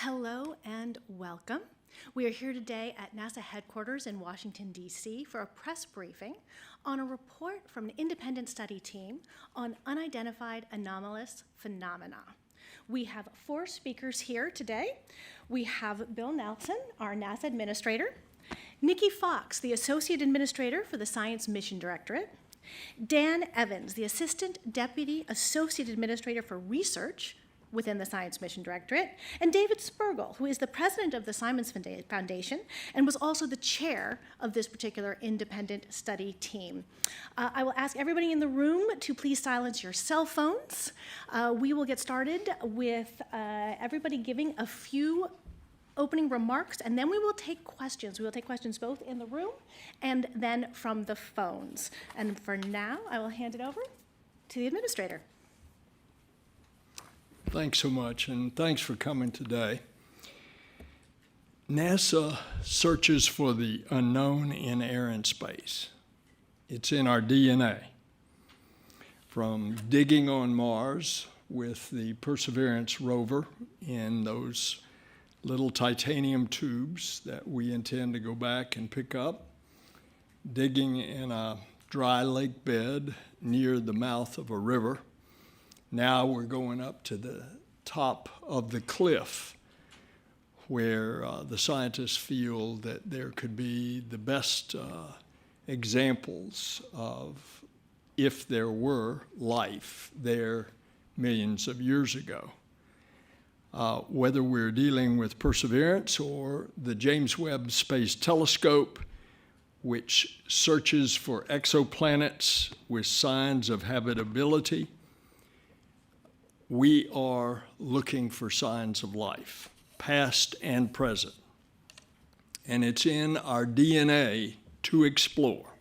Hello and welcome. We are here today at NASA headquarters in Washington, D.C. for a press briefing on a report from an independent study team on unidentified anomalous phenomena. We have 4 speakers here today. We have Bill Nelson, our NASA administrator, Nicola Fox, the associate administrator for the Science Mission Directorate, Dan Evans, the assistant deputy associate administrator for research within the Science Mission Directorate, and David Spergel, who is the president of the Simons Foundation and was also the chair of this particular independent study team. I will ask everybody in the room to please silence your cell phones. We will get started with everybody giving a few opening remarks, and then we will take questions. We will take questions both in the room and then from the phones. And for now, I will hand it over to the administrator. Thanks so much, and thanks for coming today. NASA searches for the unknown in air and space. It's in our DNA. From digging on Mars with the Perseverance rover in those little titanium tubes that we intend to go back and pick up, digging in a dry lake bed near the mouth of a river. Now we're going up to the top of the cliff where the scientists feel that there could be the best examples of if there were life there millions of years ago. Whether we're dealing with Perseverance or the James Webb Space Telescope, which searches for exoplanets with signs of habitability, we are looking for signs of life, past and present. And it's in our DNA to explore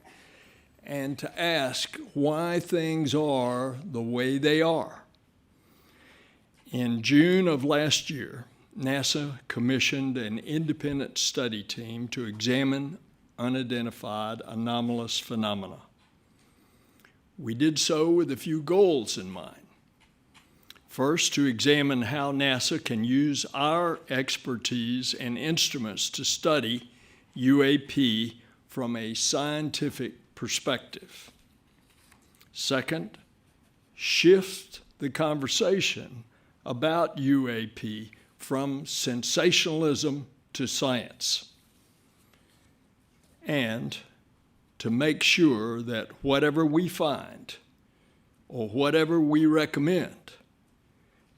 and to ask why things are the way they are. In June of last year, NASA commissioned an independent study team to examine unidentified anomalous phenomena. We did so with a few goals in mind. First, to examine how NASA can use our expertise and instruments to study UAP from a scientific perspective. Second, shift the conversation about UAP from sensationalism to science. And to make sure that whatever we find or whatever we recommend,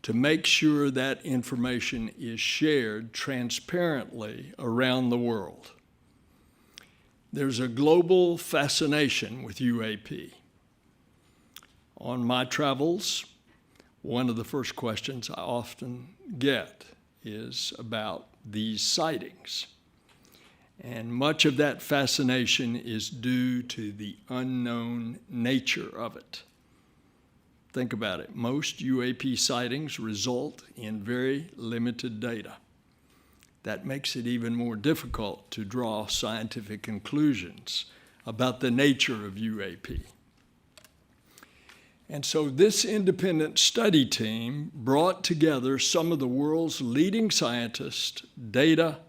to make sure that information is shared transparently around the world. There's a global fascination with UAP. On my travels, one of the first questions I often get is about these sightings. And much of that fascination is due to the unknown nature of it. Think about it. Most UAP sightings result in very limited data. That makes it even more difficult to draw scientific conclusions about the nature of UAP. And so this independent study team brought together some of the world's leading scientists, data,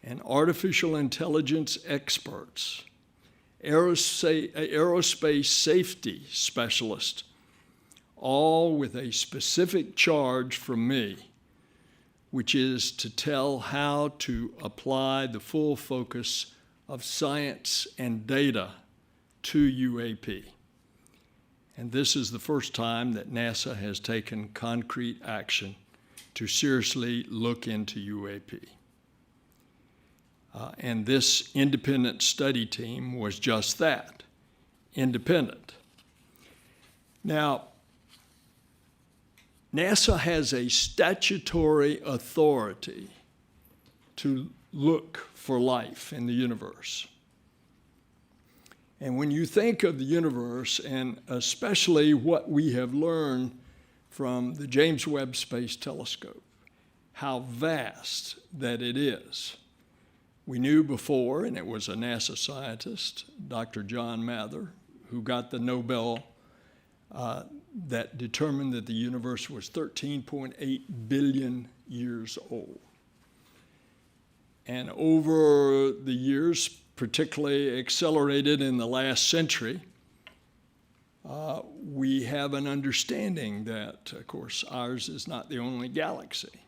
and artificial intelligence experts, aerospace safety specialists, all with a specific charge from me, which is to tell how to apply the full focus of science and data to UAP. And this is the first time that NASA has taken concrete action to seriously look into UAP. And this independent study team was just that, independent. Now, NASA has a statutory authority to look for life in the universe. And when you think of the universe, and especially what we have learned from the James Webb Space Telescope, how vast that it is. We knew before, and it was a NASA scientist, Dr. John Mather, who got the Nobel that determined that the universe was 13.8 billion years old. And over the years, particularly accelerated in the last century, we have an understanding that, of course, ours is not the only galaxy.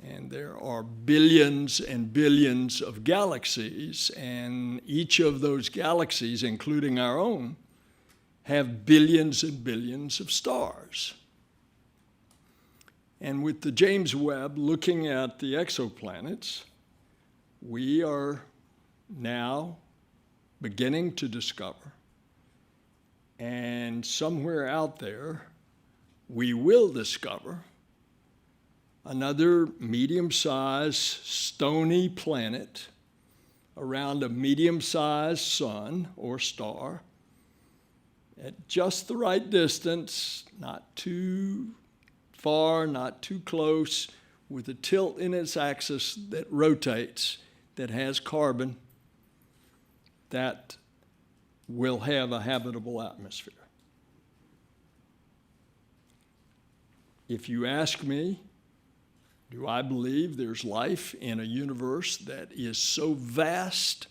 And there are billions and billions of galaxies, and each of those galaxies, including our own, have billions and billions of stars. And with the James Webb looking at the exoplanets, we are now beginning to discover, and somewhere out there, we will discover another medium-sized stony planet around a medium-sized sun or star at just the right distance, not too far, not too close, with a tilt in its axis that rotates, that has carbon, that will have a habitable atmosphere. If you ask me, do I believe there's life in a universe that is so vast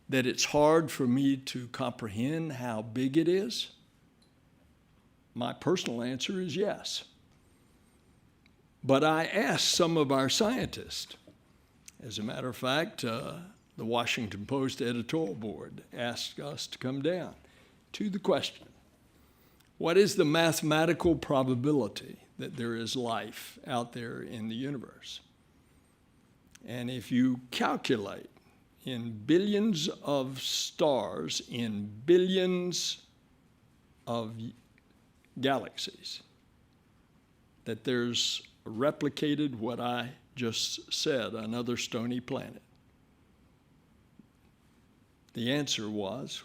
that it's hard for me to comprehend how big it is? My personal answer is yes. But I asked some of our scientists. As a matter of fact, the Washington Post editorial board asked us to come down to the question, what is the mathematical probability that there is life out there in the universe? And if you calculate in billions of stars, in billions of galaxies, that there's replicated what I just said, another stony planet. The answer was,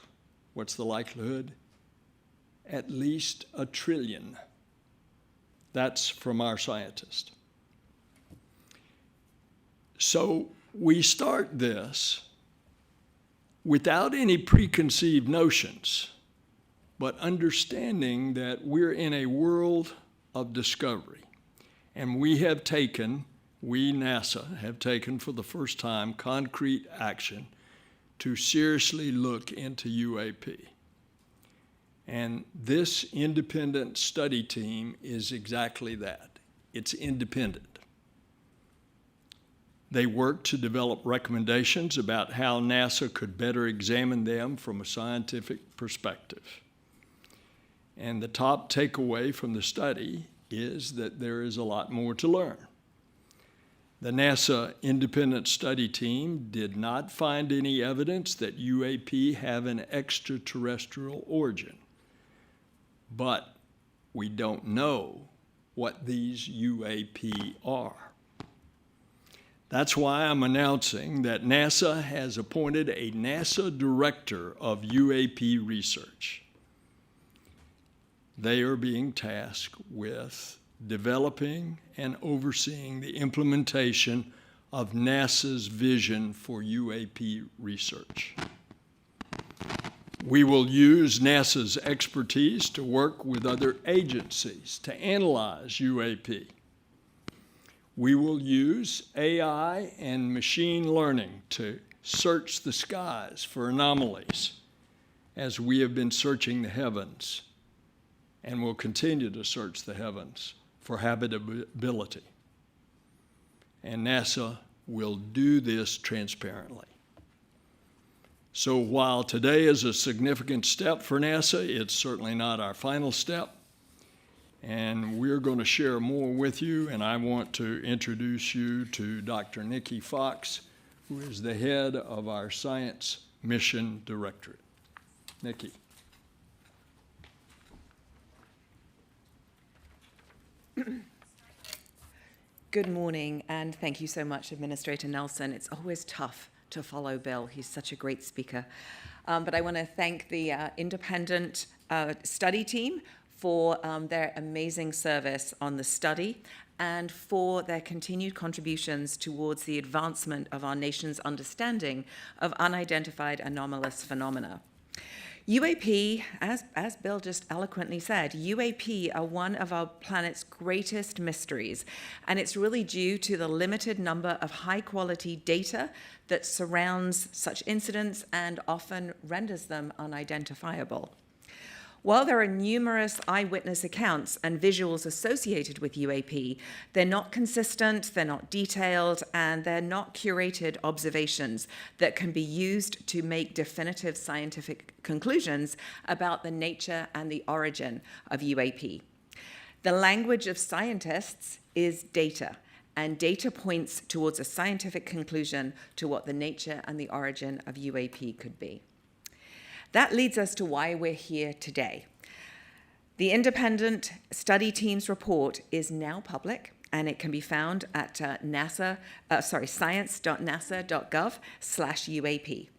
what's the likelihood? At least 1 trillion. That's from our scientist. So we start this without any preconceived notions, but understanding that we're in a world of discovery. And we, NASA, have taken for the first time concrete action to seriously look into UAP. And this independent study team is exactly that. It's independent. They work to develop recommendations about how NASA could better examine them from a scientific perspective. And the top takeaway from the study is that there is a lot more to learn. The NASA independent study team did not find any evidence that UAP have an extraterrestrial origin. But we don't know what these UAP are. That's why I'm announcing that NASA has appointed a NASA Director of UAP research. They are being tasked with developing and overseeing the implementation of NASA's vision for UAP research. We will use NASA's expertise to work with other agencies to analyze UAP. We will use AI and machine learning to search the skies for anomalies, as we have been searching the heavens and will continue to search the heavens for habitability. And NASA will do this transparently. So while today is a significant step for NASA, it's certainly not our final step. And we're going to share more with you, and I want to introduce you to Dr. Nicola Fox, who is the head of our Science Mission Directorate. Nikki. Good morning, and thank you so much, Administrator Nelson. It's always tough to follow Bill. He's such a great speaker. But I want to thank the independent study team for their amazing service on the study and for their continued contributions towards the advancement of our nation's understanding of unidentified anomalous phenomena. UAP, as Bill just eloquently said, UAP are one of our planet's greatest mysteries, and it's really due to the limited number of high-quality data that surrounds such incidents and often renders them unidentifiable. While there are numerous eyewitness accounts and visuals associated with UAP, they're not consistent, they're not detailed, and they're not curated observations that can be used to make definitive scientific conclusions about the nature and the origin of UAP. The language of scientists is data, and data points towards a scientific conclusion to what the nature and the origin of UAP could be. That leads us to why we're here today. The independent study team's report is now public, and it can be found at science.nasa.gov/UAP.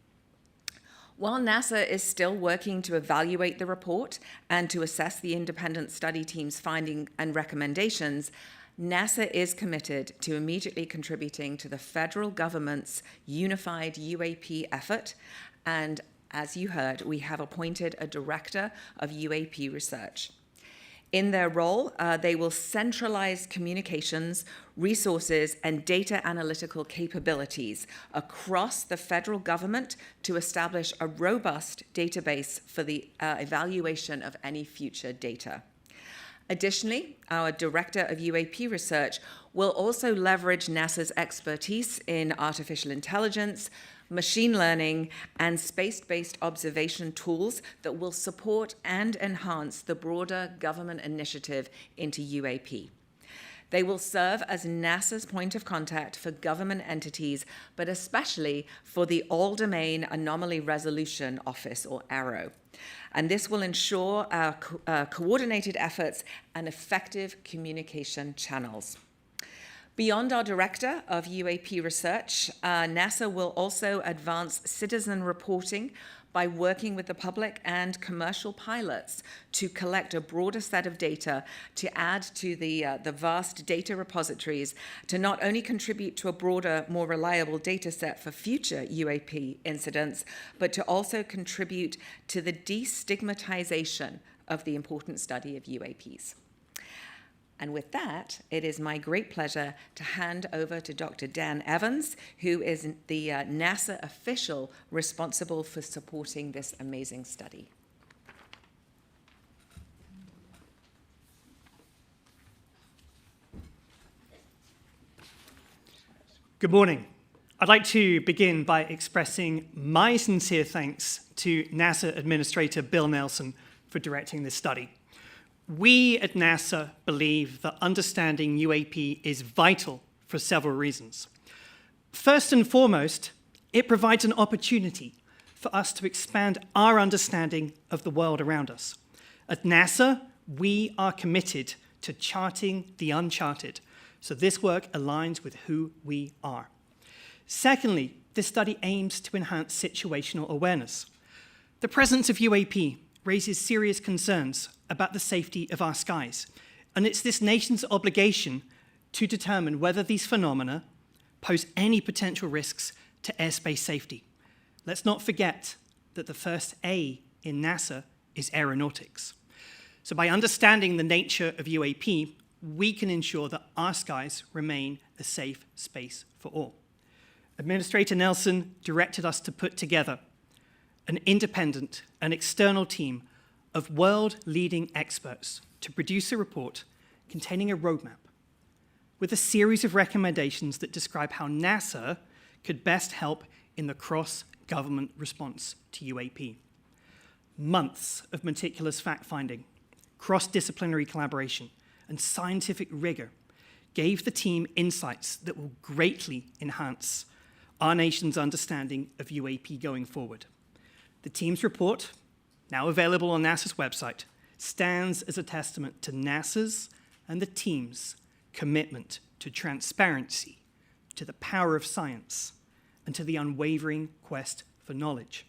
While NASA is still working to evaluate the report and to assess the independent study team's findings and recommendations, NASA is committed to immediately contributing to the federal government's unified UAP effort, and as you heard, we have appointed a director of UAP research. In their role, they will centralize communications, resources, and data analytical capabilities across the federal government to establish a robust database for the evaluation of any future data. Additionally, our Director of UAP Research will also leverage NASA's expertise in artificial intelligence, machine learning, and space-based observation tools that will support and enhance the broader government initiative into UAP. They will serve as NASA's point of contact for government entities, but especially for the All-Domain Anomaly Resolution Office, or AARO. And this will ensure our coordinated efforts and effective communication channels. Beyond our Director of UAP Research, NASA will also advance citizen reporting by working with the public and commercial pilots to collect a broader set of data to add to the vast data repositories to not only contribute to a broader, more reliable data set for future UAP incidents, but to also contribute to the destigmatization of the important study of UAPs. And with that, it is my great pleasure to hand over to Dr. Dan Evans, who is the NASA official responsible for supporting this amazing study. Good morning. I'd like to begin by expressing my sincere thanks to NASA Administrator Bill Nelson for directing this study. We at NASA believe that understanding UAP is vital for several reasons. First and foremost, it provides an opportunity for us to expand our understanding of the world around us. At NASA, we are committed to charting the uncharted, so this work aligns with who we are. Secondly, this study aims to enhance situational awareness. The presence of UAP raises serious concerns about the safety of our skies, and it's this nation's obligation to determine whether these phenomena pose any potential risks to airspace safety. Let's not forget that the first A in NASA is aeronautics. So by understanding the nature of UAP, we can ensure that our skies remain a safe space for all. Administrator Nelson directed us to put together an independent and external team of world-leading experts to produce a report containing a roadmap with a series of recommendations that describe how NASA could best help in the cross-government response to UAP. Months of meticulous fact-finding, cross-disciplinary collaboration, and scientific rigor gave the team insights that will greatly enhance our nation's understanding of UAP going forward. The team's report, now available on NASA's website, stands as a testament to NASA's and the team's commitment to transparency, to the power of science, and to the unwavering quest for knowledge.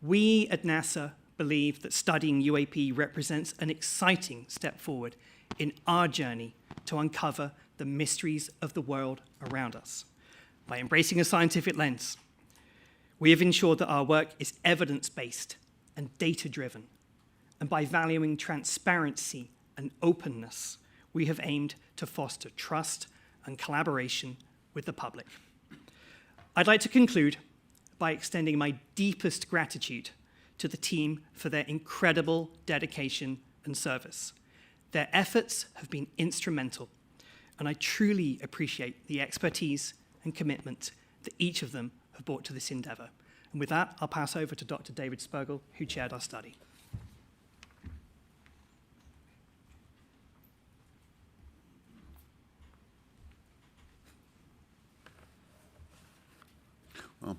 We at NASA believe that studying UAP represents an exciting step forward in our journey to uncover the mysteries of the world around us. By embracing a scientific lens, we have ensured that our work is evidence-based and data-driven. And by valuing transparency and openness, we have aimed to foster trust and collaboration with the public. I'd like to conclude by extending my deepest gratitude to the team for their incredible dedication and service. Their efforts have been instrumental, and I truly appreciate the expertise and commitment that each of them have brought to this endeavor. And with that, I'll pass over to Dr. David Spergel, who chaired our study. Well,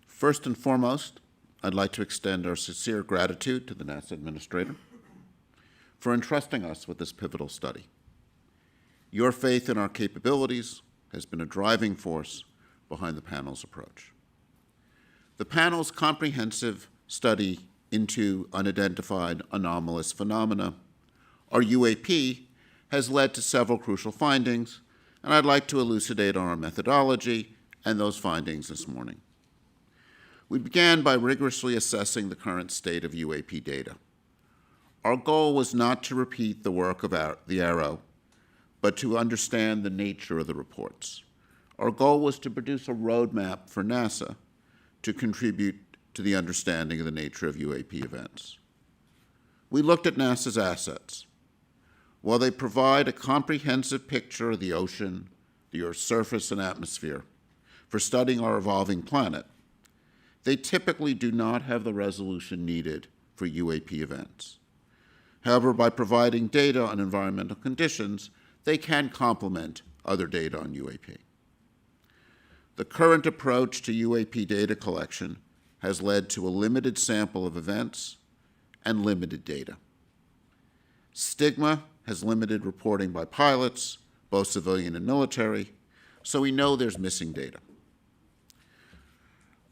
first and foremost, I'd like to extend our sincere gratitude to the NASA Administrator for entrusting us with this pivotal study. Your faith in our capabilities has been a driving force behind the panel's approach. The panel's comprehensive study into unidentified anomalous phenomena, or UAP, has led to several crucial findings, and I'd like to elucidate on our methodology and those findings this morning. We began by rigorously assessing the current state of UAP data. Our goal was not to repeat the work of the ARROW, but to understand the nature of the reports. Our goal was to produce a roadmap for NASA to contribute to the understanding of the nature of UAP events. We looked at NASA's assets. While they provide a comprehensive picture of the ocean, the Earth's surface and atmosphere for studying our evolving planet, they typically do not have the resolution needed for UAP events. However, by providing data on environmental conditions, they can complement other data on UAP. The current approach to UAP data collection has led to a limited sample of events and limited data. Stigma has limited reporting by pilots, both civilian and military, so we know there's missing data.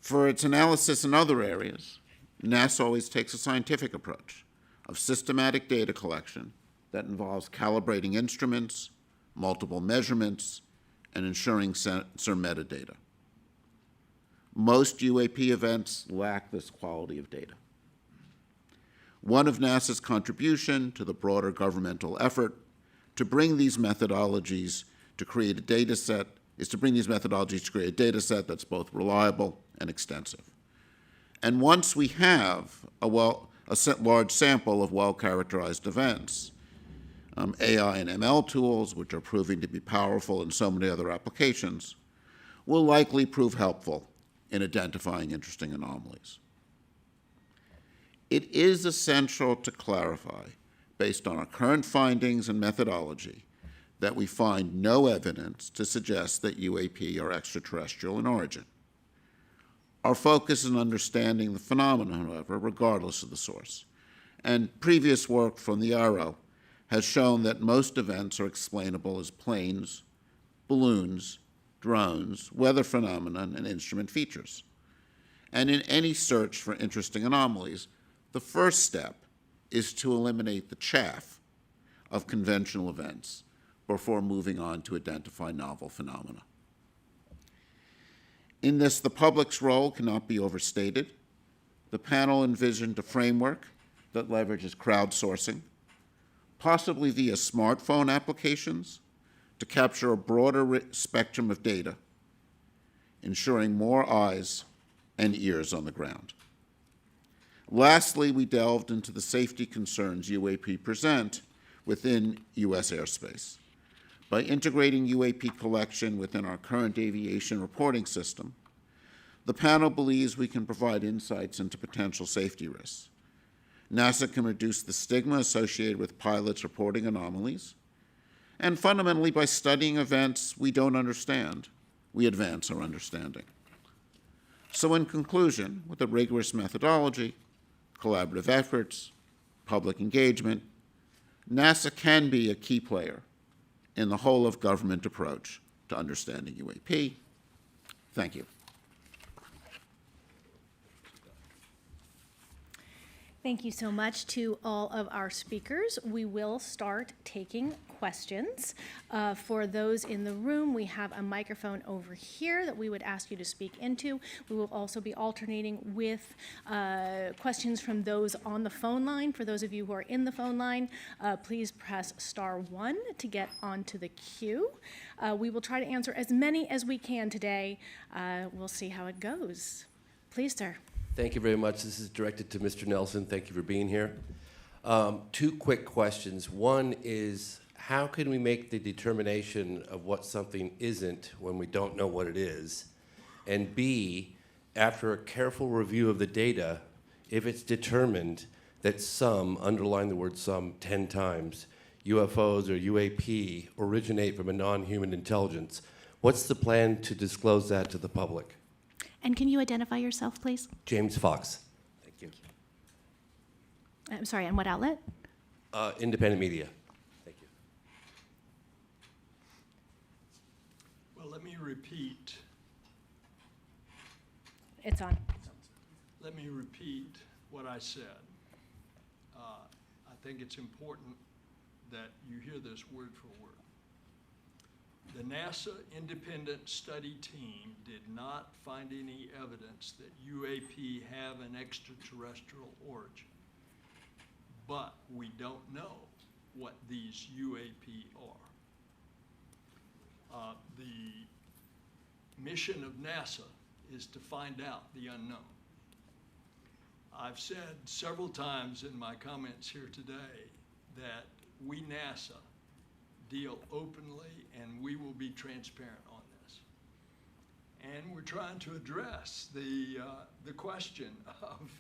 For its analysis in other areas, NASA always takes a scientific approach of systematic data collection that involves calibrating instruments, multiple measurements, and ensuring sensor metadata. Most UAP events lack this quality of data. One of NASA's contribution to the broader governmental effort to bring these methodologies to create a data set is to bring these methodologies to create a data set that's both reliable and extensive. And once we have a large sample of well-characterized events, AI and ML tools, which are proving to be powerful in so many other applications, will likely prove helpful in identifying interesting anomalies. It is essential to clarify, based on our current findings and methodology, that we find no evidence to suggest that UAP are extraterrestrial in origin. Our focus is on understanding the phenomenon, however, regardless of the source. And previous work from the ARROW has shown that most events are explainable as planes, balloons, drones, weather phenomena, and instrument features. And in any search for interesting anomalies, the first step is to eliminate the chaff of conventional events before moving on to identify novel phenomena. In this, the public's role cannot be overstated. The panel envisioned a framework that leverages crowdsourcing, possibly via smartphone applications, to capture a broader spectrum of data, ensuring more eyes and ears on the ground. Lastly, we delved into the safety concerns UAP present within U.S. airspace. By integrating UAP collection within our current aviation reporting system, the panel believes we can provide insights into potential safety risks. NASA can reduce the stigma associated with pilots reporting anomalies, and fundamentally, by studying events we don't understand, we advance our understanding. So in conclusion, with a rigorous methodology, collaborative efforts, public engagement, NASA can be a key player in the whole of government approach to understanding UAP. Thank you. Thank you so much to all of our speakers. We will start taking questions. For those in the room, we have a microphone over here that we would ask you to speak into. We will also be alternating with questions from those on the phone line. For those of you who are in the phone line, please press *1 to get onto the queue. We will try to answer as many as we can today. We'll see how it goes. Please, sir. Thank you very much. This is directed to Mr. Nelson. Thank you for being here. Two quick questions. One is, how can we make the determination of what something isn't when we don't know what it is? And B, after a careful review of the data, if it's determined that some, underline the word some 10 times, UFOs or UAP originate from a non-human intelligence, what's the plan to disclose that to the public? And can you identify yourself, please? James Fox. Thank you. I'm sorry, and what outlet? Independent media. Thank you. Well, let me repeat. It's on. Let me repeat what I said. I think it's important that you hear this word for word. The NASA independent study team did not find any evidence that UAP have an extraterrestrial origin. But we don't know what these UAP are. The mission of NASA is to find out the unknown. I've said several times in my comments here today that we, NASA, deal openly and we will be transparent on this. And we're trying to address the question of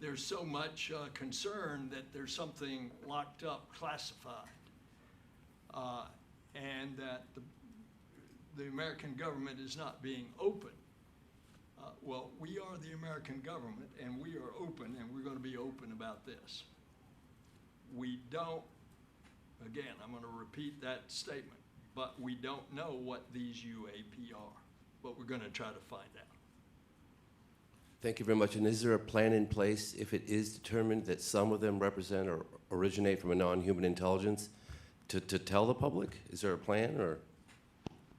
there's so much concern that there's something locked up, classified, and that the American government is not being open. Well, we are the American government, and we are open, and we're going to be open about this. We don't, again, I'm going to repeat that statement, but we don't know what these UAP are, but we're going to try to find out. Thank you very much. And is there a plan in place if it is determined that some of them represent or originate from a non-human intelligence to tell the public? Is there a plan or?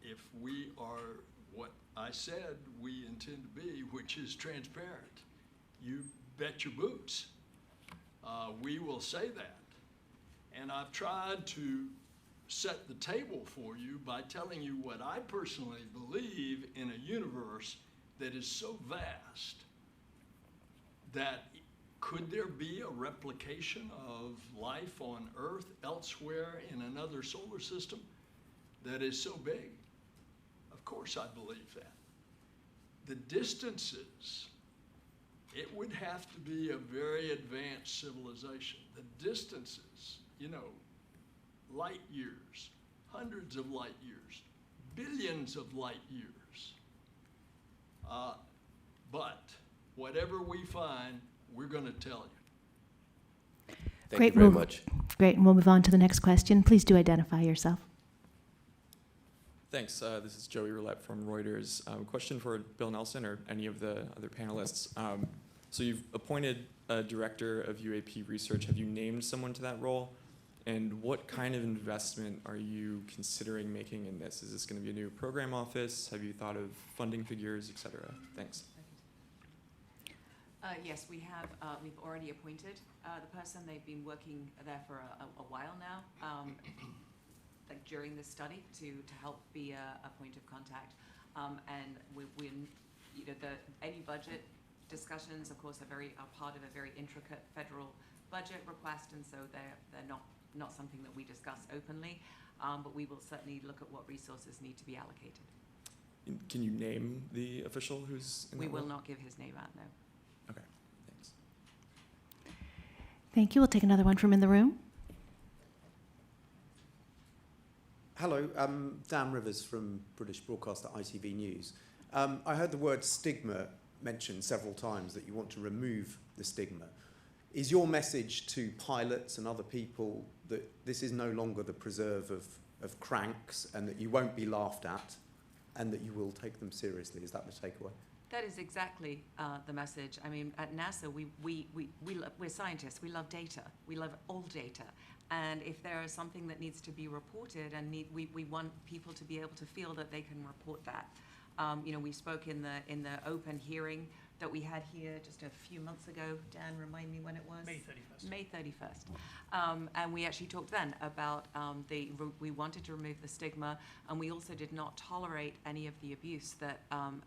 If we are what I said we intend to be, which is transparent, you bet your boots. We will say that. And I've tried to set the table for you by telling you what I personally believe in a universe that is so vast that could there be a replication of life on Earth elsewhere in another solar system that is so big? Of course I believe that. The distances, it would have to be a very advanced civilization. The distances, you know, light years, hundreds of light years, billions of light years. But whatever we find, we're going to tell you. Thank you very much. Great, and we'll move on to the next question. Please do identify yourself. Thanks. This is Joey Roulette from Reuters. Question for Bill Nelson or any of the other panelists. So you've appointed a director of UAP research. Have you named someone to that role? And what kind of investment are you considering making in this? Is this going to be a new program office? Have you thought of funding figures, et cetera? Thanks. Yes, we have. We've already appointed the person. They've been working there for a while now, like during this study, to help be a point of contact. And we you know, any budget discussions, of course, are part of a very intricate federal budget request, and so they're not something that we discuss openly. But we will certainly look at what resources need to be allocated. Can you name the official who's in We that will role? not give his name out, no. Okay, thanks. Thank you. We'll take another one from in the room. Hello, Dan Rivers from British broadcaster ITV News. I heard the word stigma mentioned several times, that you want to remove the stigma. Is your message to pilots and other people that this is no longer the preserve of cranks and that you won't be laughed at and that you will take them seriously? Is that the takeaway? That is exactly the message. I mean, at NASA, we're scientists. We love data. We love all data. And if there is something that needs to be reported, and we want people to be able to feel that they can report that. We spoke in the open hearing that we had here just a few months ago. Dan, remind me when it was? May 31st. May 31st. And we actually talked then about we wanted to remove the stigma, and we also did not tolerate any of the abuse that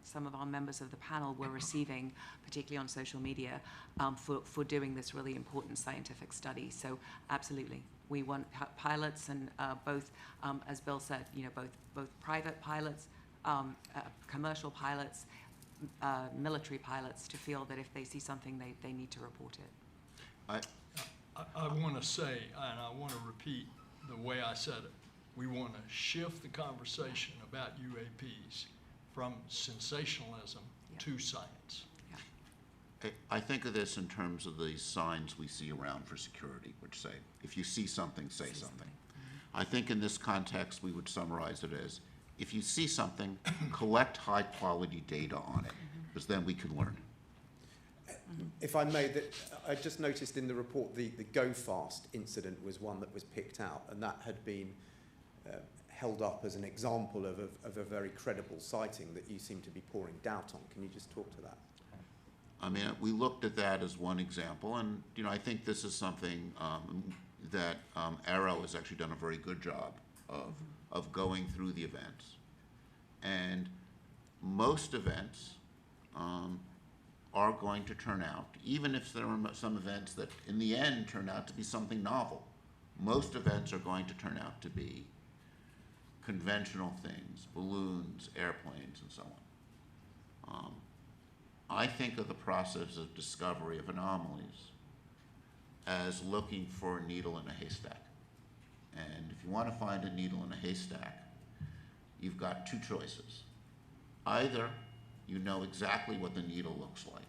some of our members of the panel were receiving, particularly on social media, for doing this really important scientific study. So absolutely, we want pilots and both, as Bill said, both private pilots, commercial pilots, military pilots to feel that if they see something, they need to report it. I want to say, and I want to repeat the way I said it, we want to shift the conversation about UAPs from sensationalism to science. I think of this in terms of the signs we see around for security, which say, if you see something, say something. I think in this context, we would summarize it as, if you see something, collect high-quality data on it, because then we can learn. If I may, I just noticed in the report the Go Fast incident was one that was picked out, and that had been held up as an example of a very credible sighting that you seem to be pouring doubt on. Can you just talk to that? I mean, we looked at that as one example, and I think this is something that Arrow has actually done a very good job of going through the events. And most events are going to turn out, even if there are some events that in the end turn out to be something novel, most events are going to turn out to be conventional things, balloons, airplanes, and so on. I think of the process of discovery of anomalies as looking for a needle in a haystack. And if you want to find a needle in a haystack, you've got two choices. Either you know exactly what the needle looks like,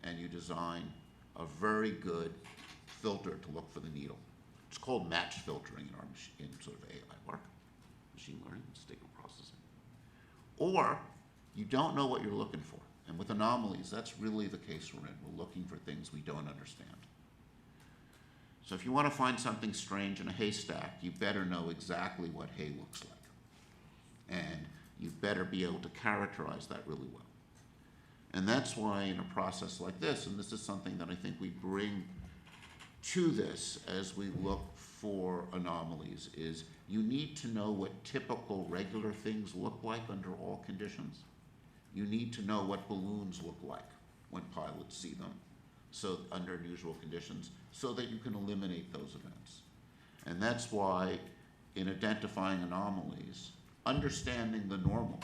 and you design a very good filter to look for the needle. It's called match filtering in sort of AI work, machine learning, signal processing. Or you don't know what you're looking for. And with anomalies, that's really the case we're in. We're looking for things we don't understand. So if you want to find something strange in a haystack, you better know exactly what hay looks like. And you better be able to characterize that really well. And that's why in a process like this, and this is something that I think we bring to this as we look for anomalies, is you need to know what typical regular things look like under all conditions. You need to know what balloons look like when pilots see them, so under unusual conditions, so that you can eliminate those events. And that's why in identifying anomalies, understanding the normal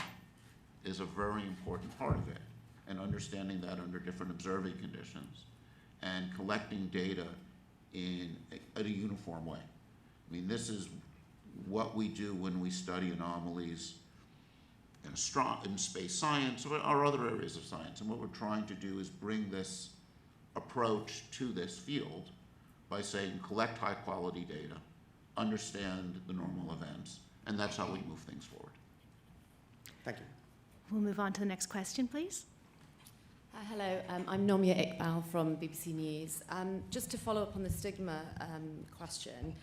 is a very important part of it, and understanding that under different observing conditions, and collecting data in a uniform way. I mean, this is what we do when we study anomalies in space science or other areas of science. And what we're trying to do is bring this approach to this field by saying, collect high quality data, understand the normal events, and that's how we move things forward. Thank you. We'll move on to the next question, please. Hello, I'm Nomia Iqbal from BBC News. Just to follow up on the stigma question,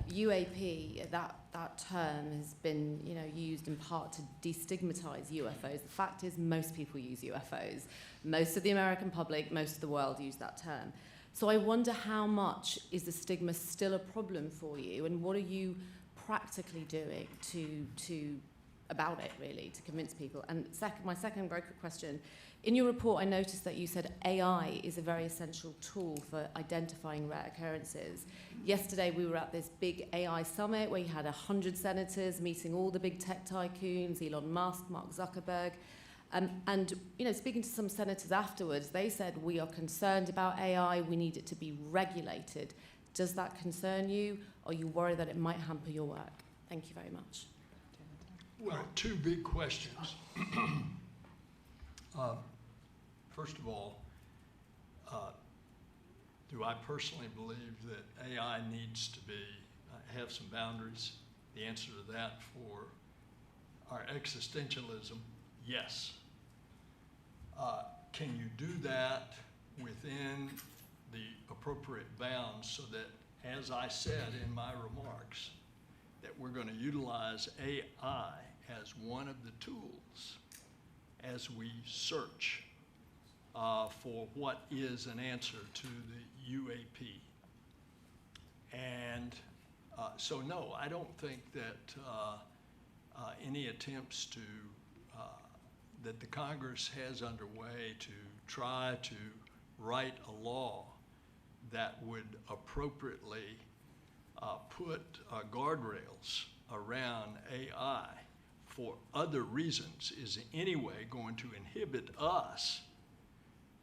UAP, that term has been used in part to destigmatize UFOs. The fact is most people use UFOs. Most of the American public, most of the world use that term. So I wonder how much is the stigma still a problem for you, and what are you practically doing to about it, really, to convince people? And my second very quick question, in your report I noticed that you said AI is a very essential tool for identifying rare occurrences. Yesterday we were at this big AI summit where you had 100 senators meeting all the big tech tycoons, Elon Musk, Mark Zuckerberg, and speaking to some senators afterwards, they said, we are concerned about AI, we need it to be regulated. Does that concern you? Are you worried that it might hamper your work? Thank you very much. Well, two big questions. First of all, do I personally believe that AI needs to have some boundaries? The answer to that for our existentialism, yes. Can you do that within the appropriate bounds so that, as I said in my remarks, that we're going to utilize AI as one of the tools as we search for what is an answer to the UAP. And so no, I don't think that any attempts to that the Congress has underway to try to write a law that would appropriately put guardrails around AI for other reasons is in any way going to inhibit us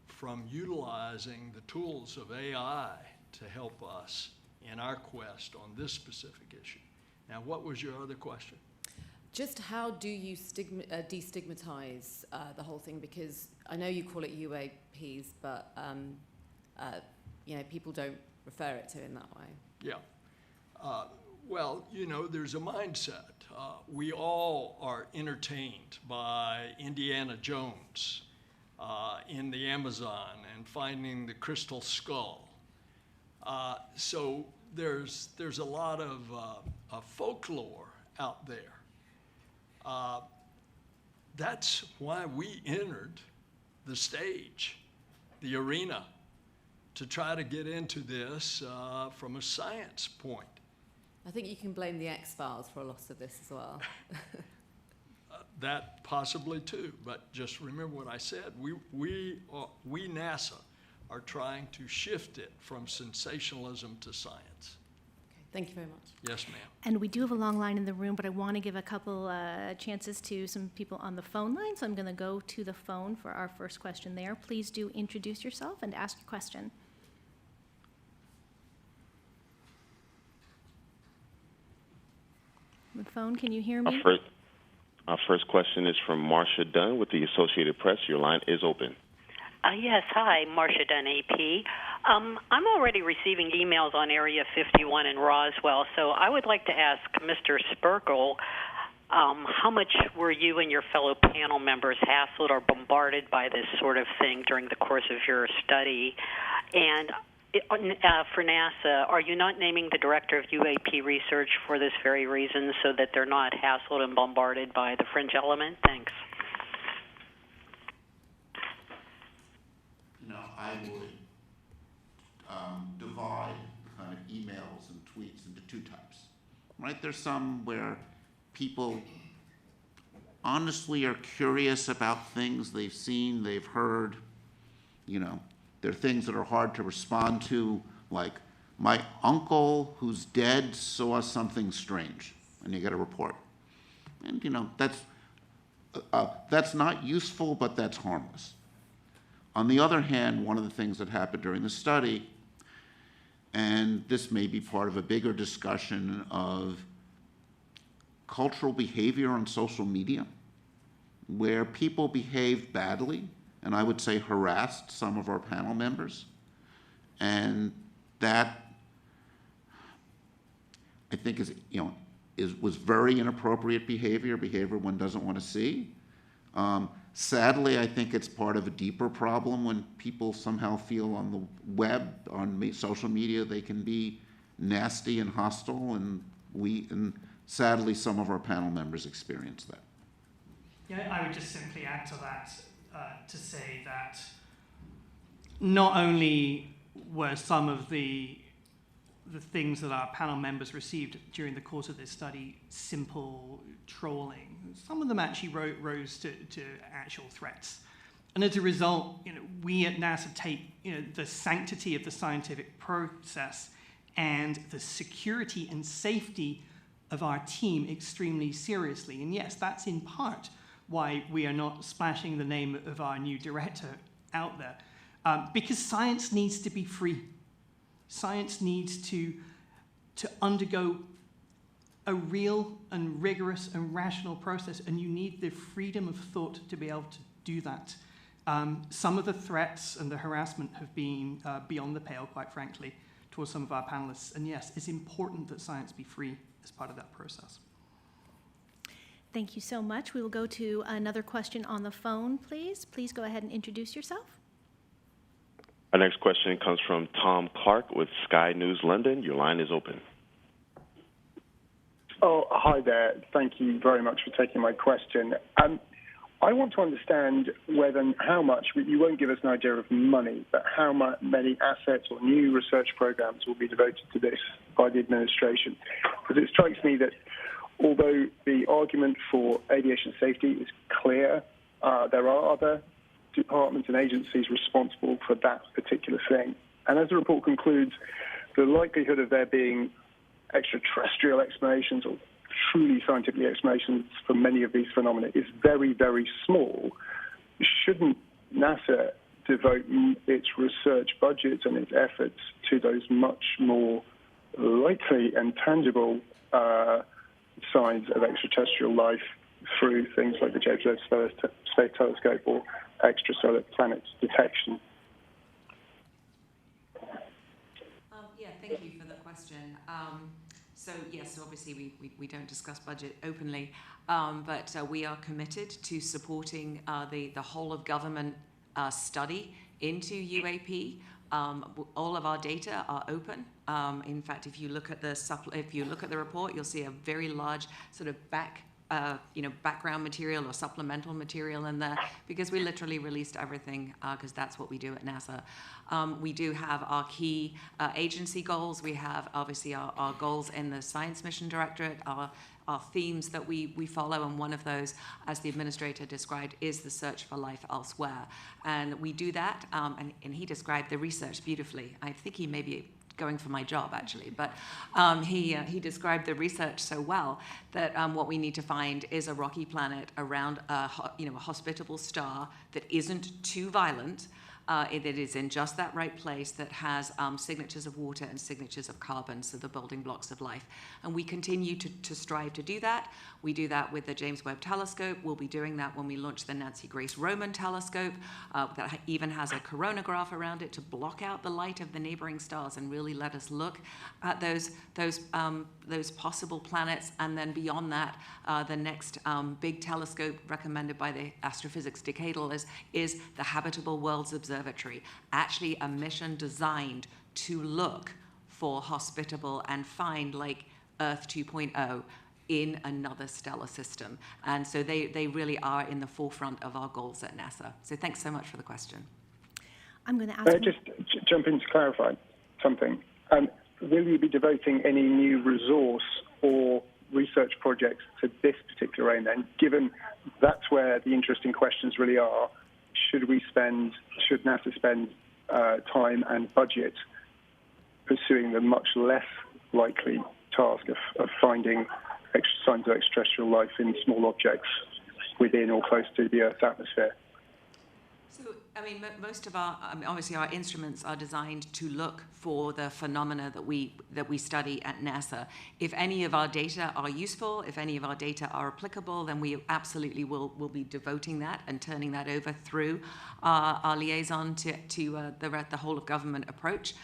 from utilizing the tools of AI to help us in our quest on this specific issue. Now, what was your other question? Just how do you destigmatize the whole thing? Because I know you call it UAPs, but people don't refer it to in that way. Yeah. Well, there's a mindset. We all are entertained by Indiana Jones in the Amazon and finding the crystal skull. So there's a lot of folklore out there. That's why we entered the stage, the arena, to try to get into this from a science point. I think you can blame the X-Files for a lot of this as well. That possibly too, but just remember what I said. We NASA are trying to shift it from sensationalism to science. Thank you very much. Yes, ma'am. And we do have a long line in the room, but I want to give a couple chances to some people on the phone line, so I'm going to go to the phone for our first question there. Please do introduce yourself and ask your question. The phone, can you hear me? Our first question is from Marcia Dunn with the Associated Press. Your line is open. Yes, hi, Marcia Dunn, AP. I'm already receiving emails on Area 51 in Roswell, so I would like to ask Mr. Spergel, how much were you and your fellow panel members hassled or bombarded by this sort of thing during the course of your study? And for NASA, are you not naming the director of UAP research for this very reason, so that they're not hassled and bombarded by the fringe element? Thanks. I would divide kind of emails and tweets into two types, right? There's some where people honestly are curious about things they've seen, they've heard. There are things that are hard to respond to, like my uncle who's dead saw something strange, and you get a report. And that's not useful, but that's harmless. On the other hand, one of the things that happened during the study, and this may be part of a bigger discussion of cultural behavior on social media, where people behaved badly, and I would say harassed some of our panel members. And that, I think, was very inappropriate behavior one doesn't want to see. Sadly, I think it's part of a deeper problem when people somehow feel on the web, on social media, they can be nasty and hostile, and sadly, some of our panel members experience that. Yeah, I would just simply add to that to say that not only were some of the things that our panel members received during the course of this study simple trolling, some of them actually rose to actual threats. And as a result, we at NASA take the sanctity of the scientific process and the security and safety of our team extremely seriously. And yes, that's in part why we are not splashing the name of our new director out there, because science needs to be free. Science needs to undergo a real and rigorous and rational process, and you need the freedom of thought to be able to do that. Some of the threats and the harassment have been beyond the pale, quite frankly, towards some of our panelists. And yes, it's important that science be free as part of that process. Thank you so much. We will go to another question on the phone, please. Please go ahead and introduce yourself. Our next question comes from Tom Clark with Sky News London. Your line is open. Oh, hi there. Thank you very much for taking my question. I want to understand how much, you won't give us an idea of money, but how many assets or new research programs will be devoted to this by the administration. Because it strikes me that although the argument for aviation safety is clear, there are other departments and agencies responsible for that particular thing. And as the report concludes, the likelihood of there being extraterrestrial explanations or truly scientific explanations for many of these phenomena is very, very small. Shouldn't NASA devote its research budgets and its efforts to those much more likely and tangible signs of extraterrestrial life through things like the James Webb Space Telescope or extrasolar planet detection? Thank you for the question. So yes, obviously we don't discuss budget openly, but we are committed to supporting the whole of government study into UAP. All of our data are open. In fact, if you look at the report, you'll see a very large sort of background material or supplemental material in there, because we literally released everything, because that's what we do at NASA. We do have our key agency goals. We have obviously our goals in the Science Mission Directorate, our themes that we follow, and one of those, as the administrator described, is the search for life elsewhere. And we do that, and he described the research beautifully. I think he may be going for my job, actually, but he described the research so well that what we need to find is a rocky planet around a hospitable star that isn't too violent, that is in just that right place, that has signatures of water and signatures of carbon, so the building blocks of life. And we continue to strive to do that. We do that with the James Webb Telescope. We'll be doing that when we launch the Nancy Grace Roman Telescope, that even has a coronagraph around it to block out the light of the neighboring stars and really let us look at those possible planets. And then beyond that, the next big telescope recommended by the Astrophysics Decadal is the Habitable Worlds Observatory, actually a mission designed to look for hospitable and find like Earth 2.0 in another stellar system. And so they really are in the forefront of our goals at NASA. So thanks so much for the question. I'm going to ask... Just jump in to clarify something. Will you be devoting any new resource or research projects to this particular aim then, given that's where the interesting questions really are? Should NASA spend time and budget pursuing the much less likely task of finding signs of extraterrestrial life in small objects within or close to the Earth's atmosphere? So, I mean, most of obviously our instruments are designed to look for the phenomena that we study at NASA. If any of our data are useful, if any of our data are applicable, then we absolutely will be devoting that and turning that over through our liaison to the whole of government approach.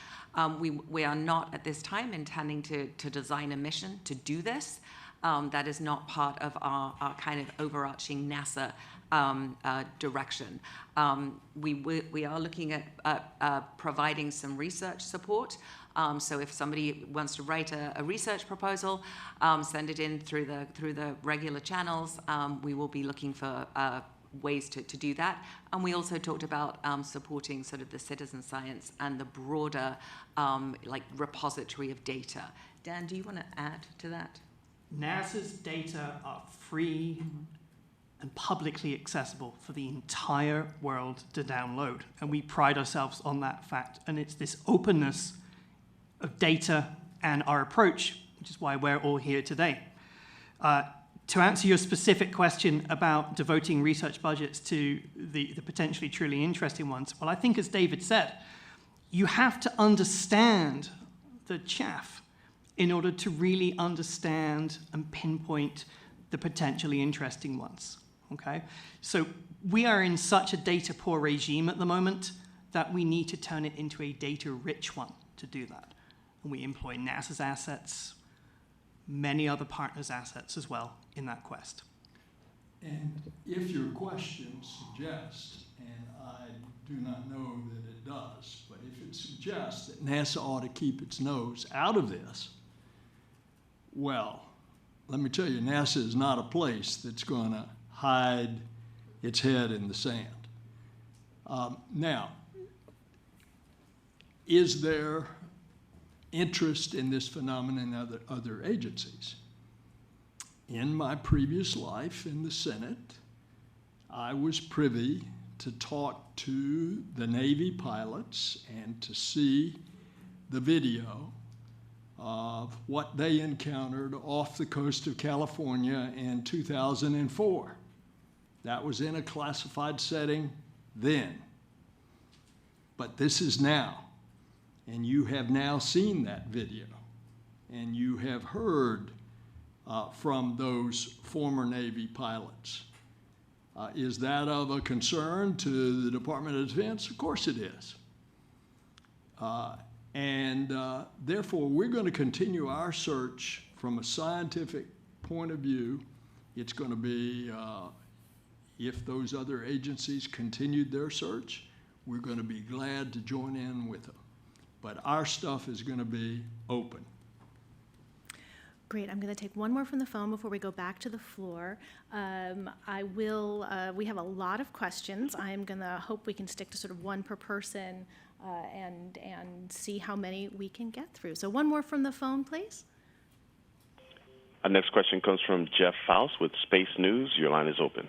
We are not at this time intending to design a mission to do this. That is not part of our kind of overarching NASA direction. We are looking at providing some research support. So if somebody wants to write a research proposal, send it in through the regular channels. We will be looking for ways to do that. And we also talked about supporting sort of the citizen science and the broader repository of data. Dan, do you want to add to that? NASA's data are free and publicly accessible for the entire world to download. And we pride ourselves on that fact. And it's this openness of data and our approach, which is why we're all here today. To answer your specific question about devoting research budgets to the potentially truly interesting ones, well, I think as David said, you have to understand the chaff in order to really understand and pinpoint the potentially interesting ones, okay? So we are in such a data-poor regime at the moment that we need to turn it into a data-rich one to do that. And we employ NASA's assets, many other partners' assets as well in that quest. And if your question suggests, and I do not know that it does, but if it suggests that NASA ought to keep its nose out of this, well, let me tell you, NASA is not a place that's going to hide its head in the sand. Now, is there interest in this phenomenon in other agencies? In my previous life in the Senate, I was privy to talk to the Navy pilots and to see the video of what they encountered off the coast of California in 2004. That was in a classified setting then. But this is now, and you have now seen that video, and you have heard from those former Navy pilots. Is that of a concern to the Department of Defense? Of course it is. Therefore, we're going to continue our search from a scientific point of view. It's going to be, if those other agencies continued their search, we're going to be glad to join in with them. But our stuff is going to be open. Great. I'm going to take one more from the phone before we go back to the floor. We have a lot of questions. I'm going to hope we can stick to sort of one per person and see how many we can get through. So one more from the phone, please. Our next question comes from Jeff Faust with Space News. Your line is open.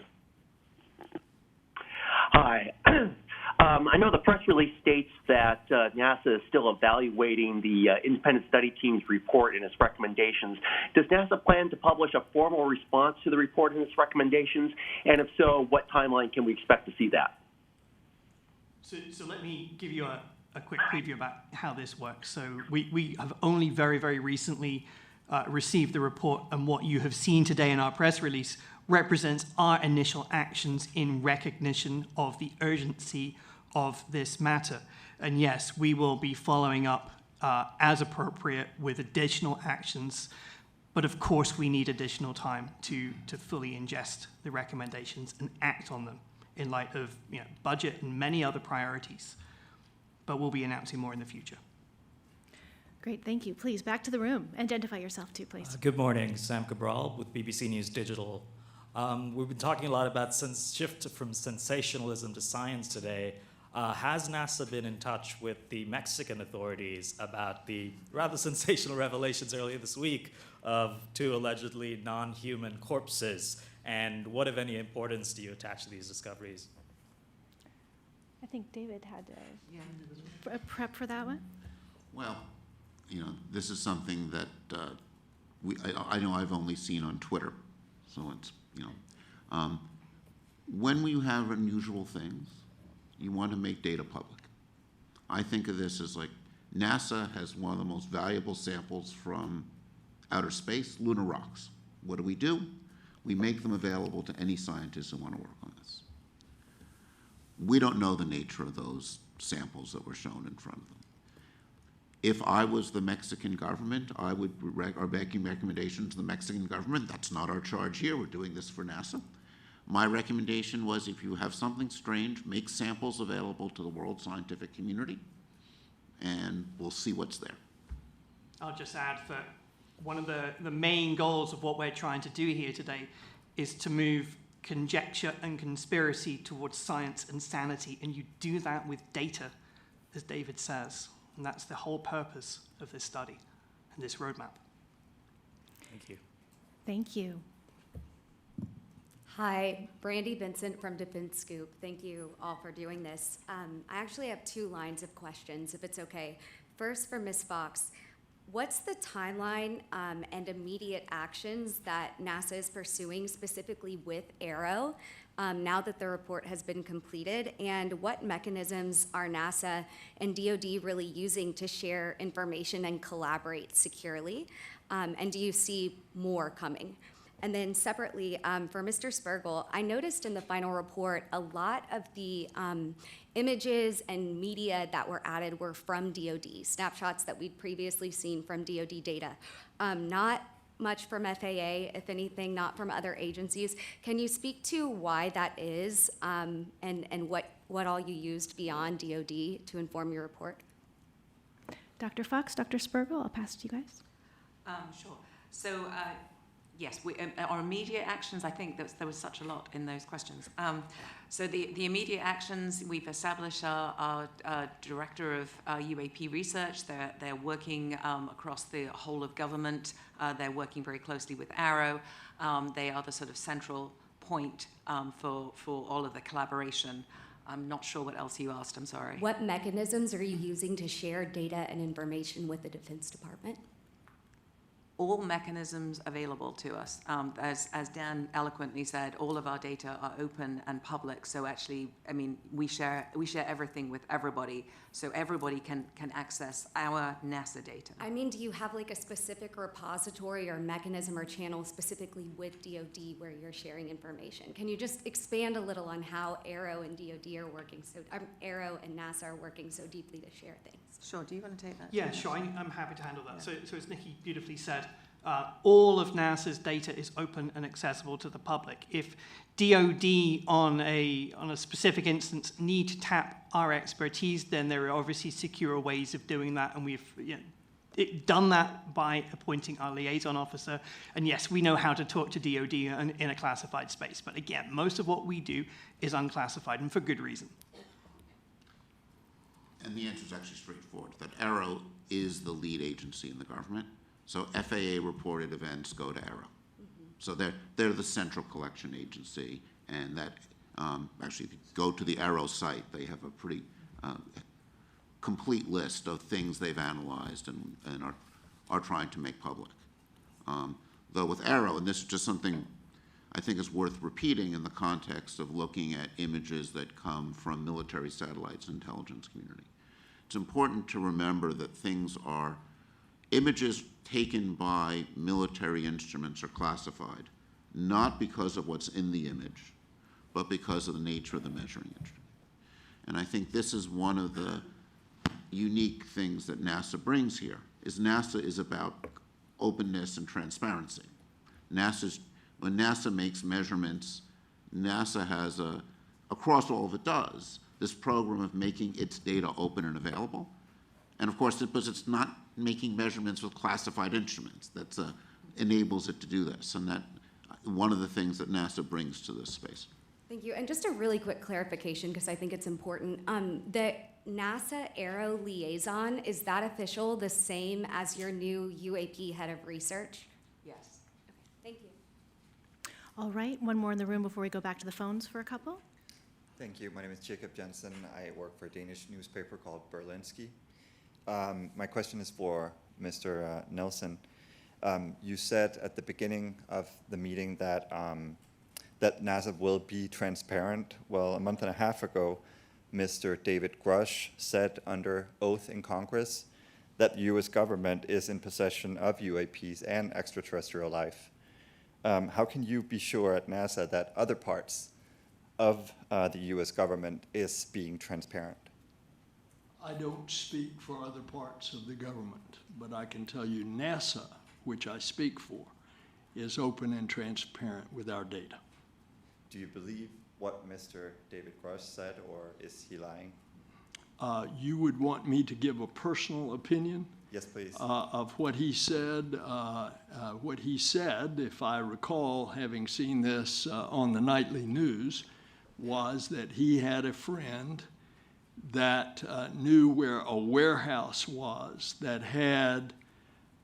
Hi. I know the press release states that NASA is still evaluating the independent study team's report and its recommendations. Does NASA plan to publish a formal response to the report and its recommendations? And if so, what timeline can we expect to see that? So let me give you a quick preview about how this works. So we have only very, very recently received the report, and what you have seen today in our press release represents our initial actions in recognition of the urgency of this matter. And yes, we will be following up as appropriate with additional actions, but of course we need additional time to fully ingest the recommendations and act on them in light of budget and many other priorities. But we'll be announcing more in the future. Great, thank you. Please, back to the room. Identify yourself too, please. Good morning, Sam Cabral with BBC News Digital. We've been talking a lot about shift from sensationalism to science today. Has NASA been in touch with the Mexican authorities about the rather sensational revelations earlier this week of 2 allegedly non-human corpses? And what, if any, importance do you attach to these discoveries? I think David had a prep for that one. Well, this is something that I know I've only seen on Twitter, so it's when we have unusual things, you want to make data public. I think of this as like NASA has one of the most valuable samples from outer space, lunar rocks. What do? We make them available to any scientists who want to work on this. We don't know the nature of those samples that were shown in front of them. If I was the Mexican government, I would are making recommendations to the Mexican government. That's not our charge here. We're doing this for NASA. My recommendation was, if you have something strange, make samples available to the world scientific community, and we'll see what's there. I'll just add that one of the main goals of what we're trying to do here today is to move conjecture and conspiracy towards science and sanity, and you do that with data, as David says. And that's the whole purpose of this study and this roadmap. Thank you. Thank you. Hi, Brandy Vincent from Defense Scoop. Thank you all for doing this. I actually have 2 lines of questions, if it's okay. First, for Ms. Fox, what's the timeline and immediate actions that NASA is pursuing specifically with ARROW now that the report has been completed? And what mechanisms are NASA and DoD really using to share information and collaborate securely? And do you see more coming? And then separately, for Mr. Spergel, I noticed in the final report a lot of the images and media that were added were from DoD, snapshots that we'd previously seen from DoD data, not much from FAA, if anything, not from other agencies. Can you speak to why that is, and what all you used beyond DoD to inform your report? Dr. Fox, Dr. Spergel, I'll pass it to you guys. Sure. So, yes, our immediate actions, I think there was such a lot in those questions. So the immediate actions, we've established our director of UAP research. They're working across the whole of government. They're working very closely with Arrow. They are the sort of central point for all of the collaboration. I'm not sure what else you asked, I'm sorry. What mechanisms are you using to share data and information with the Defense Department? All mechanisms available to us. As Dan eloquently said, all of our data are open and public. So actually, I mean, we share everything with everybody, so everybody can access our NASA data. I mean, do you have like a specific repository or mechanism or channel specifically with DoD where you're sharing information? Can you just expand a little on how Arrow and DoD are working Arrow and NASA are working so deeply to share things? Sure. Do you want to take that? Yeah, sure. I'm happy to handle that. Yeah. So as Nikki beautifully said, all of NASA's data is open and accessible to the public. If DoD on a specific instance need to tap our expertise, then there are obviously secure ways of doing that, and we've done that by appointing our liaison officer. And yes, we know how to talk to DoD in a classified space. But again, most of what we do is unclassified, and for good reason. And the answer is actually straightforward, that Arrow is the lead agency in the government. So FAA reported events go to Arrow. Mm-hmm. So they're the central collection agency, and that actually, if you go to the Arrow site, they have a pretty complete list of things they've analyzed and are trying to make public. Though with Arrow, and this is just something I think is worth repeating in the context of looking at images that come from military satellites and intelligence community. It's important to remember that images taken by military instruments are classified, not because of what's in the image, but because of the nature of the measuring instrument. And I think this is one of the unique things that NASA brings here, is NASA is about openness and transparency. When NASA makes measurements, NASA has across all of it does, this program of making its data open and available. And of course, because it's not making measurements with classified instruments, that enables it to do this. And that one of the things that NASA brings to this space. Thank you. And just a really quick clarification, because I think it's important. The NASA Aero liaison, is that official the same as your new UAP head of research? Yes. Okay. Thank you. All right, one more in the room before we go back to the phones for a couple. Thank you. My name is Jacob Jensen. I work for a Danish newspaper called Berlingske. My question is for Mr. Nelson. You said at the beginning of the meeting that that NASA will be transparent. Well, a month and a half ago, Mr. David Grush said under oath in Congress that the U.S. government is in possession of UAPs and extraterrestrial life. How can you be sure at NASA that other parts of the U.S. government is being transparent? I don't speak for other parts of the government, but I can tell you NASA, which I speak for, is open and transparent with our data. Do you believe what Mr. David Grush said, or is he lying? You would want me to give a personal opinion? Yes, please. Of what he said. What he said, if I recall having seen this on the nightly news, was that he had a friend that knew where a warehouse was that had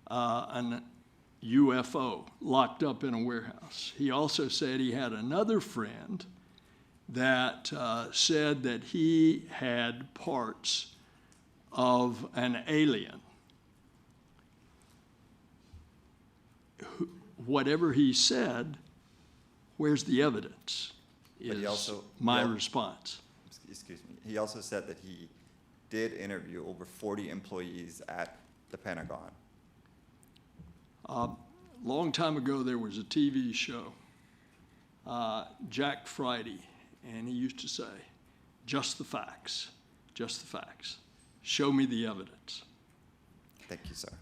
an UFO locked up in a warehouse. He also said he had another friend that said that he had parts of an alien. Whatever he said, where's the evidence? Is my response. Excuse me. He also said that he did interview over 40 employees at the Pentagon. Long time ago, there was a TV show, Jack Friday, and he used to say, just the facts, just the facts. Show me the evidence. Thank you, sir.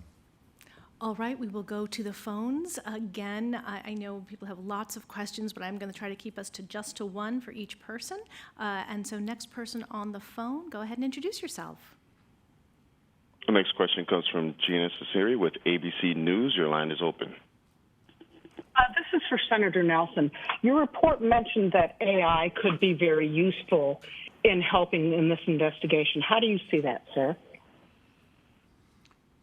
All right, we will go to the phones. Again, I know people have lots of questions, but I'm going to try to keep us to one for each person. And so next person on the phone, go ahead and introduce yourself. The next question comes from Gina Cesari with ABC News. Your line is open. This is for Senator Nelson. Your report mentioned that AI could be very useful in helping in this investigation. How do you see that, sir?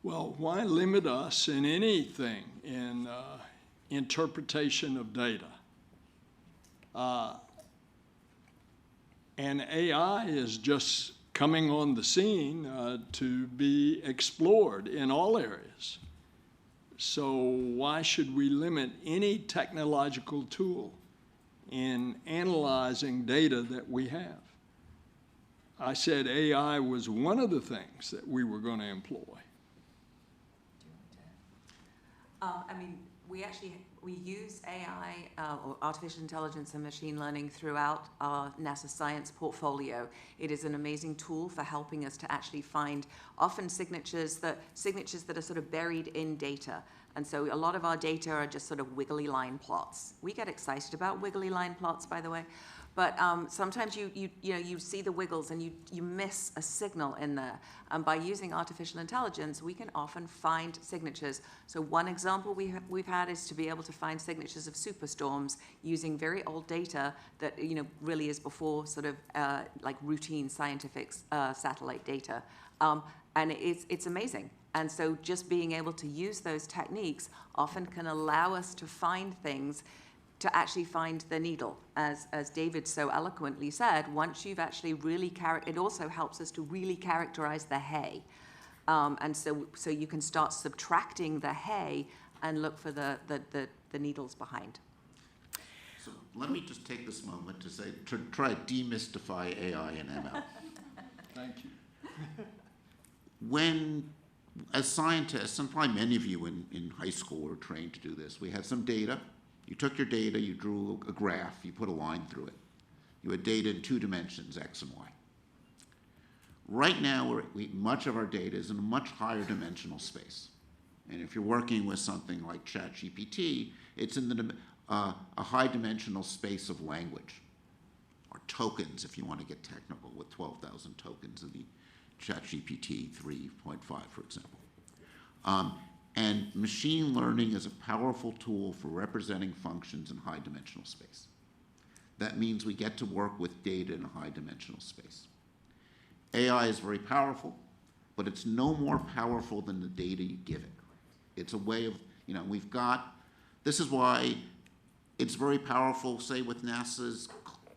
Well, why limit us in anything in interpretation of data? And AI is just coming on the scene to be explored in all areas. So why should we limit any technological tool in analyzing data that we have? I said AI was one of the things that we were going to employ. We use AI, or artificial intelligence and machine learning throughout our NASA science portfolio. It is an amazing tool for helping us to actually find often signatures that are sort of buried in data. And so a lot of our data are just sort of wiggly line plots. We get excited about wiggly line plots, by the way. But sometimes you see the wiggles and you miss a signal in there. And by using artificial intelligence, we can often find signatures. So one example we've had is to be able to find signatures of superstorms using very old data that really is before sort of like routine scientific satellite data. And it's amazing. And so just being able to use those techniques often can allow us to find things, to actually find the needle. As David so eloquently said, once you've actually really it also helps us to really characterize the hay. And so you can start subtracting the hay and look for the needles behind. So let me just take this moment to try to demystify AI and ML. Thank you. When, as scientists, and probably many of you in high school were trained to do this, we had some data. You took your data, you drew a graph, you put a line through it. You had data in 2 dimensions, X and Y. Right now, much of our data is in a much higher dimensional space. And if you're working with something like ChatGPT, it's in a high dimensional space of language, or tokens, if you want to get technical, with 12,000 tokens in the ChatGPT 3.5, for example. And machine learning is a powerful tool for representing functions in high dimensional space. That means we get to work with data in a high dimensional space. AI is very powerful, but it's no more powerful than the data you give it. It's a way of, this is why it's very powerful, say, with NASA's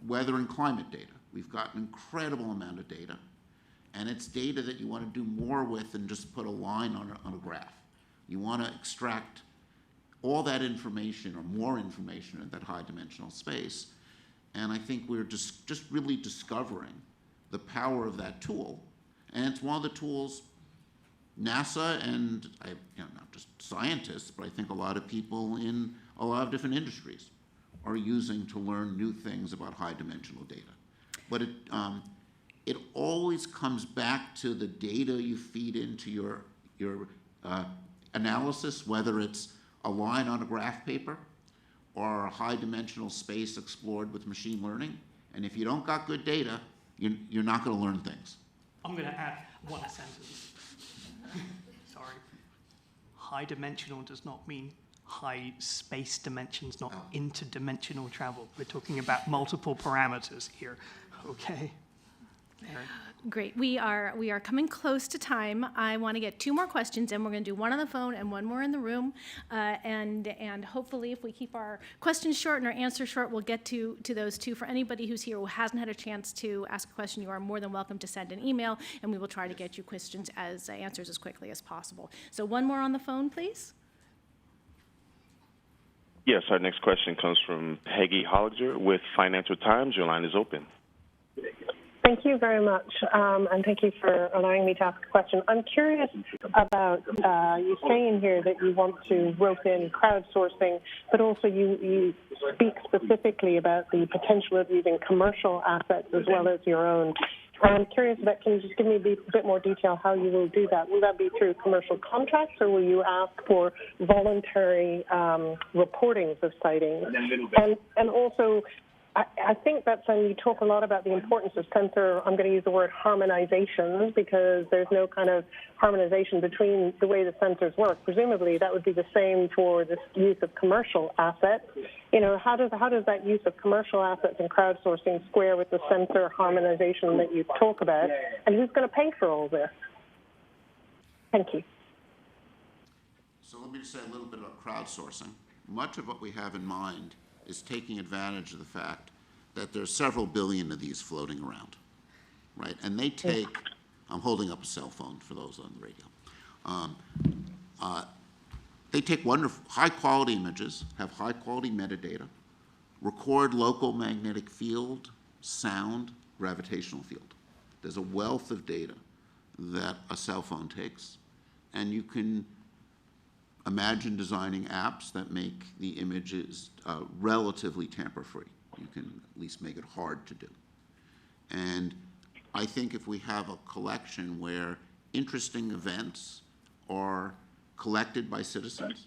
weather and climate data. We've got an incredible amount of data, and it's data that you want to do more with than just put a line on a graph. You want to extract all that information or more information in that high dimensional space. And I think we're just really discovering the power of that tool. And it's one of the tools NASA and, not just scientists, but I think a lot of people in a lot of different industries are using to learn new things about high dimensional data. But it always comes back to the data you feed into your analysis, whether it's a line on a graph paper or a high dimensional space explored with machine learning. And if you don't got good data, you're not going to learn things. I'm going to add one sentence. Sorry. High dimensional does not mean high space dimensions, not interdimensional travel. We're talking about multiple parameters here. Okay. Aaron. Great. We are coming close to time. I want to get 2 more questions, and we're going to do one on the phone and one more in the room. And hopefully, if we keep our questions short and our answers short, we'll get to those 2. For anybody who's here who hasn't had a chance to ask a question, you are more than welcome to send an email, and we will try to get you answers as quickly as possible. So one more on the phone, please. Yes, our next question comes from Peggy Holliger with Financial Times. Your line is open. Thank you very much, and thank you for allowing me to ask a question. I'm curious about you saying here that you want to rope in crowdsourcing, but also you speak specifically about the potential of using commercial assets as well as your own I'm curious about, can you just give me a bit more detail how you will do that? Will that be through commercial contracts, or will you ask for voluntary reportings of sightings? And also, I think that's when you talk a lot about the importance of sensor, I'm going to use the word harmonization, because there's no kind of harmonization between the way the sensors work. Presumably, that would be the same for the use of commercial assets. You know, how does that use of commercial assets and crowdsourcing square with the sensor harmonization that you talk about? And who's going to pay for all this? Thank you. So let me just say a little bit about crowdsourcing. Much of what we have in mind is taking advantage of the fact that there's several billion of these floating around, right? And they take, I'm holding up a cell phone for those on the radio. They take wonderful, high-quality images, have high-quality metadata, record local magnetic field, sound, gravitational field. There's a wealth of data that a cell phone takes, and you can imagine designing apps that make the images relatively tamper-free. You can at least make it hard to do. And I think if we have a collection where interesting events are collected by citizens,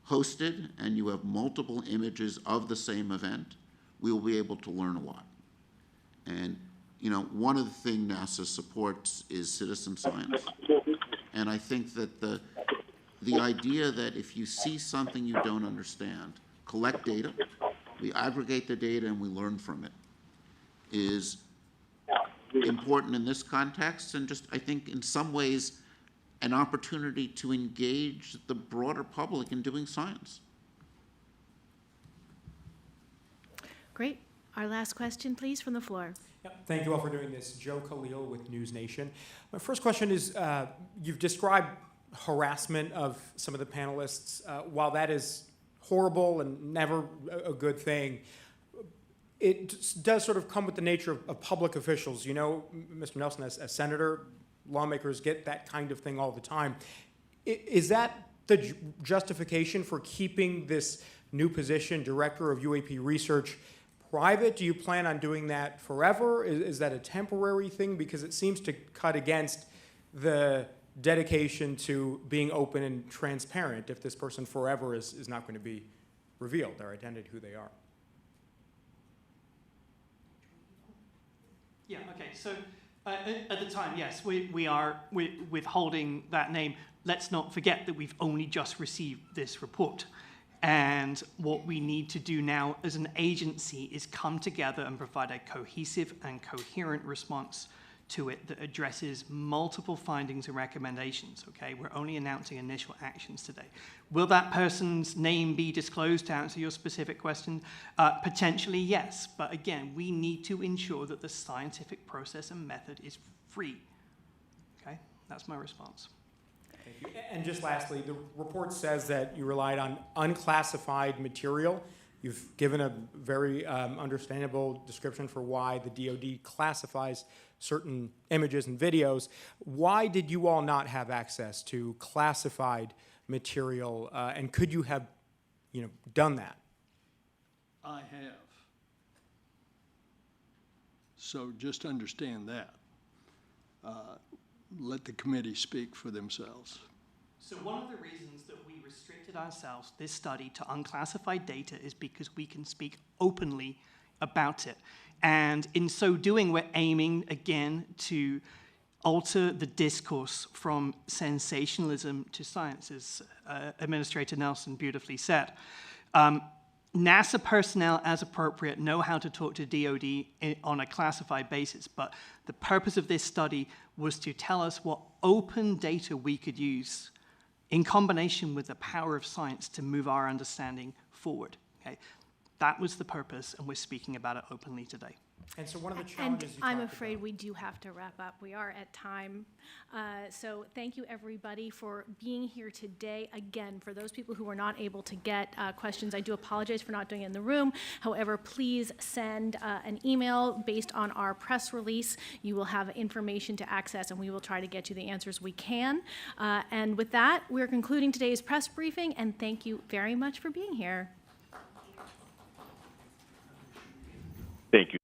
hosted, and you have multiple images of the same event, we will be able to learn a lot. And you know, one of the things NASA supports is citizen science. And I think that the idea that if you see something you don't understand, collect data, we aggregate the data and we learn from it, is important in this context, and just, I think, in some ways, an opportunity to engage the broader public in doing science. Great. Our last question, please, from the floor. Yep. Thank you all for doing this. Joe Khalil with News Nation. My first question is, you've described harassment of some of the panelists. While that is horrible and never a good thing, it does sort of come with the nature of public officials. You know, Mr. Nelson, as a senator, lawmakers get that kind of thing all the time. Is that the justification for keeping this new position, Director of UAP Research, private? Do you plan on doing that forever? Is that a temporary thing? Because it seems to cut against the dedication to being open and transparent if this person forever is not going to be revealed, their identity, who they are. Yeah, okay, so at the time, yes, we are withholding that name. Let's not forget that we've only just received this report. And what we need to do now as an agency is come together and provide a cohesive and coherent response to it that addresses multiple findings and recommendations, okay? We're only announcing initial actions today. Will that person's name be disclosed, to answer your specific question? Potentially, yes. But again, we need to ensure that the scientific process and method is free, okay? That's my response. Thank you. And just lastly, the report says that you relied on unclassified material. You've given a very understandable description for why the DoD classifies certain images and videos. Why did you all not have access to classified material, and could you have, done that? I have. So just understand that. Let the committee speak for themselves. So one of the reasons that we restricted ourselves, this study, to unclassified data is because we can speak openly about it. And in so doing, we're aiming, again, to alter the discourse from sensationalism to science, as Administrator Nelson beautifully said. NASA personnel, as appropriate, know how to talk to DoD on a classified basis, but the purpose of this study was to tell us what open data we could use in combination with the power of science to move our understanding forward. Okay? That was the purpose, and we're speaking about it openly today. And so one of the challenges And I'm afraid we do have to wrap up. We are at time. So thank you, everybody, for being here today. Again, for those people who were not able to get questions, I do apologize for not doing it in the room. However, please send an email based on our press release. You will have information to access, and we will try to get you the answers we can. And with that, we're concluding today's press briefing, and thank you very much for being here. Thank you.